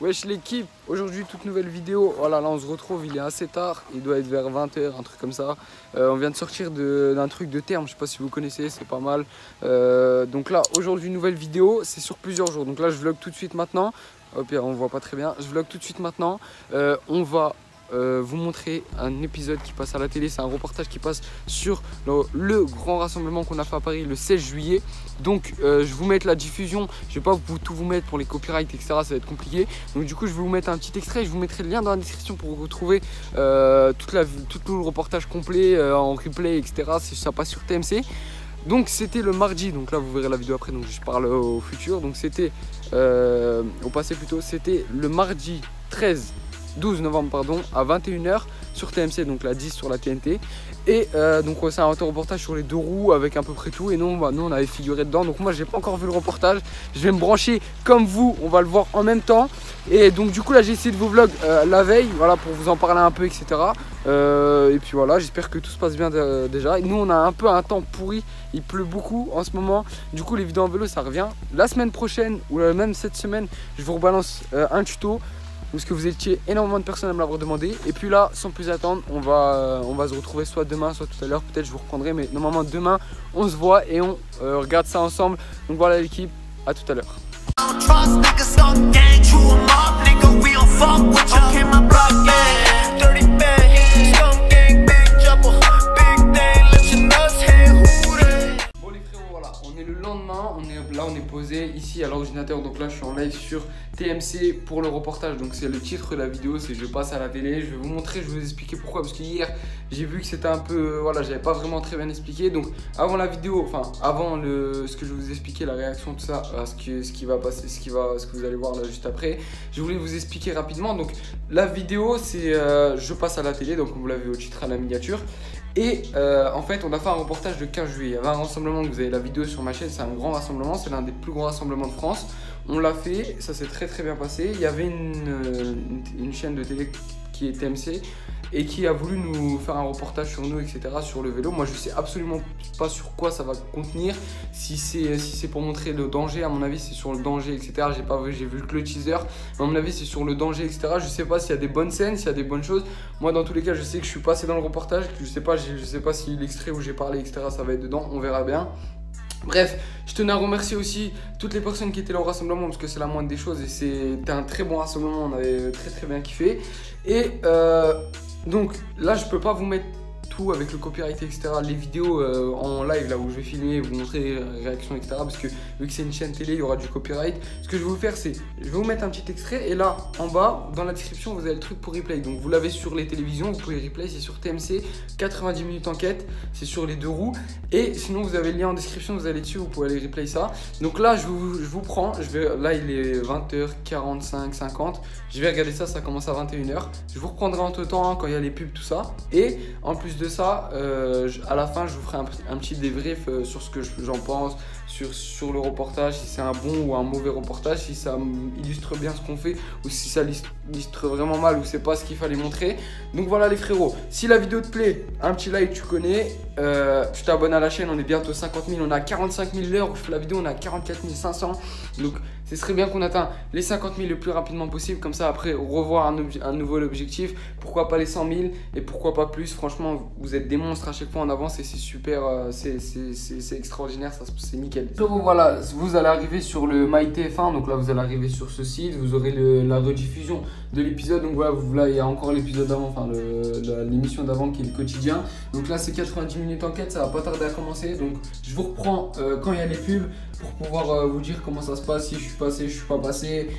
Wesh l'équipe, aujourd'hui toute nouvelle vidéo. Voilà, là on se retrouve, il est assez tard, il doit être vers 20 h, un truc comme ça. On vient de sortir d'un truc de terme, je sais pas si vous connaissez, c'est pas mal. Donc là aujourd'hui nouvelle vidéo, c'est sur plusieurs jours. Donc là je vlog tout de suite maintenant. Hop, on voit pas très bien. Je vlog tout de suite maintenant. On va vous montrer un épisode qui passe à la télé. C'est un reportage qui passe sur le grand rassemblement qu'on a fait à Paris le 16 juillet. Donc je vous mets la diffusion. Je vais pas tout vous mettre pour les copyrights, etc. Ça va être compliqué. Donc du coup je vais vous mettre un petit extrait. Je vous mettrai le lien dans la description pour retrouver tout le reportage complet en replay, etc. Ça passe sur TMC. Donc c'était le mardi, donc là vous verrez la vidéo après, donc je parle au futur. Donc c'était au passé plutôt, c'était le mardi 12 novembre pardon, à 21 h sur TMC, donc la 10 sur la TNT. Et donc c'est un reportage sur les deux roues avec à peu près tout. Et nous on avait figuré dedans. Donc moi j'ai pas encore vu le reportage. Je vais me brancher comme vous, on va le voir en même temps. Et donc du coup là j'ai essayé de vous vlog la veille, voilà, pour vous en parler un peu, etc. Et puis voilà, j'espère que tout se passe bien déjà. Et nous on a un peu un temps pourri, il pleut beaucoup en ce moment. Du coup les vidéos en vélo ça revient. La semaine prochaine ou même cette semaine, je vous rebalance un tuto. Parce que vous étiez énormément de personnes à me l'avoir demandé. Et puis là, sans plus attendre, on va se retrouver soit demain, soit tout à l'heure. Peut-être je vous reprendrai, mais normalement demain, on se voit et on regarde ça ensemble. Donc voilà l'équipe, à tout à l'heure. On est posé ici à l'ordinateur, donc là je suis en live sur TMC pour le reportage. Donc c'est le titre de la vidéo, c'est je passe à la télé. Je vais vous montrer, je vais vous expliquer pourquoi, parce que hier j'ai vu que c'était un peu, voilà, j'avais pas vraiment très bien expliqué. Donc avant la vidéo, enfin avant ce que je vais vous expliquer, la réaction, tout ça, ce qui va passer, ce que vous allez voir là juste après, je voulais vous expliquer rapidement. Donc la vidéo c'est je passe à la télé, donc vous l'avez au titre à la miniature. Et en fait on a fait un reportage le 15 juillet, il y avait un rassemblement, vous avez la vidéo sur ma chaîne, c'est un grand rassemblement, c'est l'un des plus grands rassemblements de France. On l'a fait, ça s'est très bien passé. Il y avait une chaîne de télé qui est TMC et qui a voulu nous faire un reportage sur nous, etc., sur le vélo. Moi je sais absolument pas sur quoi ça va contenir, si c'est pour montrer le danger. À mon avis c'est sur le danger, etc. J'ai vu que le teaser, mais à mon avis c'est sur le danger, etc. Je sais pas s'il y a des bonnes scènes, s'il y a des bonnes choses. Moi dans tous les cas je sais que je suis passé dans le reportage, je sais pas si l'extrait où j'ai parlé, etc., ça va être dedans, on verra bien. Bref, je tenais à remercier aussi toutes les personnes qui étaient là au rassemblement, parce que c'est la moindre des choses et c'était un très bon rassemblement, on avait très bien kiffé. Et donc là je peux pas vous mettre tout avec le copyright, etc. Les vidéos en live là où je vais filmer, vous montrer les réactions, etc. Parce que vu que c'est une chaîne télé, il y aura du copyright. Ce que je vais vous faire, c'est je vais vous mettre un petit extrait et là en bas dans la description vous avez le truc pour replay. Donc vous l'avez sur les télévisions, vous pouvez replay, c'est sur TMC, 90 minutes enquête, c'est sur les deux roues. Et sinon vous avez le lien en description, vous allez dessus, vous pouvez aller replay ça. Donc là je vous prends, là il est 20h45, 50. Je vais regarder ça, ça commence à 21 h. Je vous reprendrai entre temps quand il y a les pubs, tout ça. Et en plus de ça, à la fin je vous ferai un petit débrief sur ce que j'en pense, sur le reportage, si c'est un bon ou un mauvais reportage, si ça illustre bien ce qu'on fait ou si ça illustre vraiment mal ou c'est pas ce qu'il fallait montrer. Donc voilà les frérots, si la vidéo te plaît, un petit like, tu connais, tu t'abonnes à la chaîne, on est bientôt 50 000, on a 45 000 l'heure où je fais la vidéo, on a 44 500. Donc ce serait bien qu'on atteigne les 50 000 le plus rapidement possible, comme ça après revoir un nouveau objectif, pourquoi pas les 100 000 et pourquoi pas plus. Franchement vous êtes des monstres à chaque fois en avance et c'est super, c'est extraordinaire, c'est nickel. Donc voilà, vous allez arriver sur le MyTF1, donc là vous allez arriver sur ce site, vous aurez la rediffusion de l'épisode. Donc voilà, là il y a encore l'épisode d'avant, enfin l'émission d'avant qui est le quotidien. Donc là c'est 90 minutes enquête, ça va pas tarder à commencer. Donc je vous reprends quand il y a les pubs pour pouvoir vous dire comment ça se passe, si je suis passé, je suis pas passé,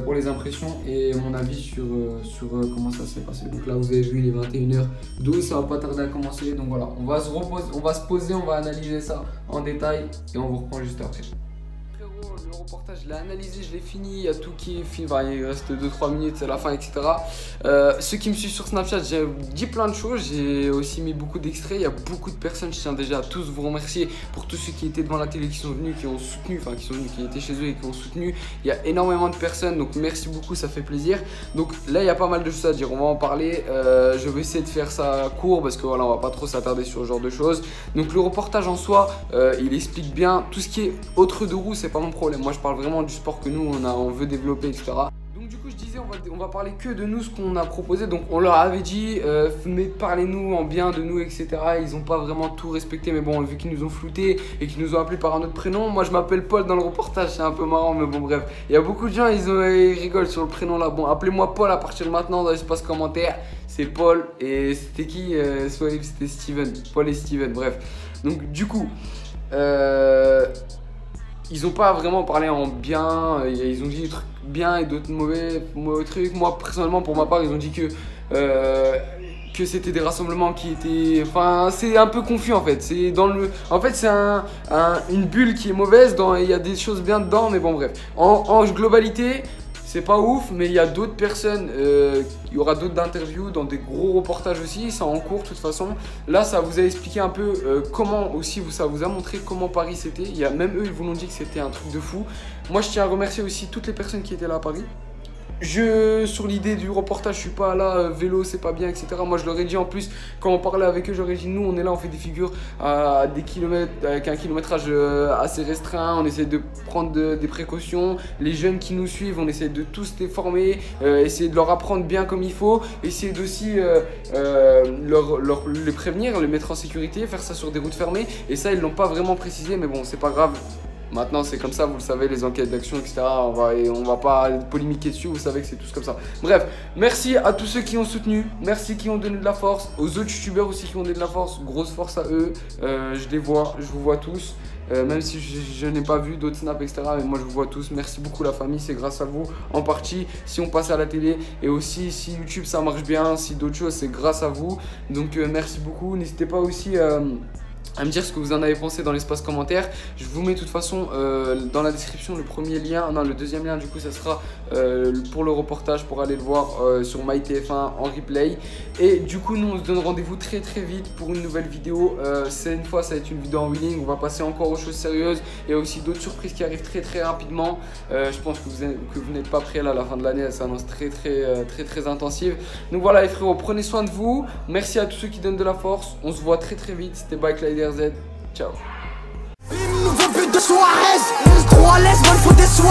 pour les impressions et mon avis sur comment ça s'est passé. Donc là vous avez vu, il est 21h12, ça va pas tarder à commencer. Donc voilà, on va se poser, on va analyser ça en détail et on vous reprend juste après. Le reportage, je l'ai analysé, je l'ai fini, il y a tout qui est fini, il reste 2-3 minutes, c'est la fin, etc. Ceux qui me suivent sur Snapchat, j'ai dit plein de choses, j'ai aussi mis beaucoup d'extraits, il y a beaucoup de personnes, je tiens déjà à tous vous remercier pour tous ceux qui étaient devant la télé, qui sont venus, qui ont soutenu, enfin qui sont venus, qui étaient chez eux et qui ont soutenu. Il y a énormément de personnes, donc merci beaucoup, ça fait plaisir. Donc là il y a pas mal de choses à dire, on va en parler, je vais essayer de faire ça court parce que voilà, on va pas trop s'attarder sur ce genre de choses. Donc le reportage en soi, il explique bien tout ce qui est autre de roue, c'est pas mon problème. Moi je parle vraiment du sport que nous on veut développer, etc. Donc du coup je disais on va parler que de nous, ce qu'on a proposé. Donc on leur avait dit mais parlez-nous en bien de nous, etc. Ils ont pas vraiment tout respecté, mais bon, vu qu'ils nous ont flouté et qu'ils nous ont appelé par un autre prénom. Moi je m'appelle Paul dans le reportage, c'est un peu marrant, mais bon bref. Il y a beaucoup de gens, ils rigolent sur le prénom là. Bon, appelez-moi Paul à partir de maintenant dans l'espace commentaire. C'est Paul et c'était qui Swalib, c'était Steven. Paul et Steven, bref. Donc du coup ils ont pas vraiment parlé en bien, ils ont dit des trucs bien et d'autres mauvais trucs. Moi personnellement pour ma part ils ont dit que c'était des rassemblements qui étaient... Enfin c'est un peu confus en fait. C'est dans le... En fait c'est une bulle qui est mauvaise, il y a des choses bien dedans, mais bon bref. En globalité c'est pas ouf, mais il y a d'autres personnes, il y aura d'autres interviews dans des gros reportages aussi, c'est en cours de toute façon. Là, ça vous a expliqué un peu comment aussi, ça vous a montré comment Paris c'était. Il y a même eux, ils vous l'ont dit que c'était un truc de fou. Moi, je tiens à remercier aussi toutes les personnes qui étaient là à Paris. Sur l'idée du reportage, je suis pas là, vélo c'est pas bien, etc. Moi je leur ai dit en plus, quand on parlait avec eux, j'aurais dit nous on est là, on fait des figures à des kilomètres, avec un kilométrage assez restreint, on essaie de prendre des précautions. Les jeunes qui nous suivent, on essaie de tous les former, essayer de leur apprendre bien comme il faut, essayer d'aussi les prévenir, les mettre en sécurité, faire ça sur des routes fermées. Et ça ils l'ont pas vraiment précisé, mais bon c'est pas grave. Maintenant c'est comme ça, vous le savez, les enquêtes d'action, etc. On va pas polémiquer dessus, vous savez que c'est tous comme ça. Bref, merci à tous ceux qui ont soutenu, merci qui ont donné de la force, aux autres youtubeurs aussi qui ont donné de la force, grosse force à eux. Je les vois, je vous vois tous, même si je n'ai pas vu d'autres snaps, etc. Mais moi je vous vois tous, merci beaucoup la famille, c'est grâce à vous en partie si on passe à la télé. Et aussi si YouTube ça marche bien, si d'autres choses, c'est grâce à vous. Donc merci beaucoup, n'hésitez pas aussi à me dire ce que vous en avez pensé dans l'espace commentaire. Je vous mets de toute façon dans la description le premier lien, non le deuxième lien du coup ça sera pour le reportage pour aller le voir sur MyTF1 en replay. Et du coup nous on se donne rendez-vous très vite pour une nouvelle vidéo. Cette fois ça va être une vidéo en wheeling, on va passer encore aux choses sérieuses. Il y a aussi d'autres surprises qui arrivent très rapidement. Je pense que vous n'êtes pas prêts là, à la fin de l'année elle s'annonce très intensive. Donc voilà les frérots, prenez soin de vous. Merci à tous ceux qui donnent de la force. On se voit très vite. C'était Bike Rider Z. Ciao. Une nouveau but de Suarez, 3 laisse, faut des soins.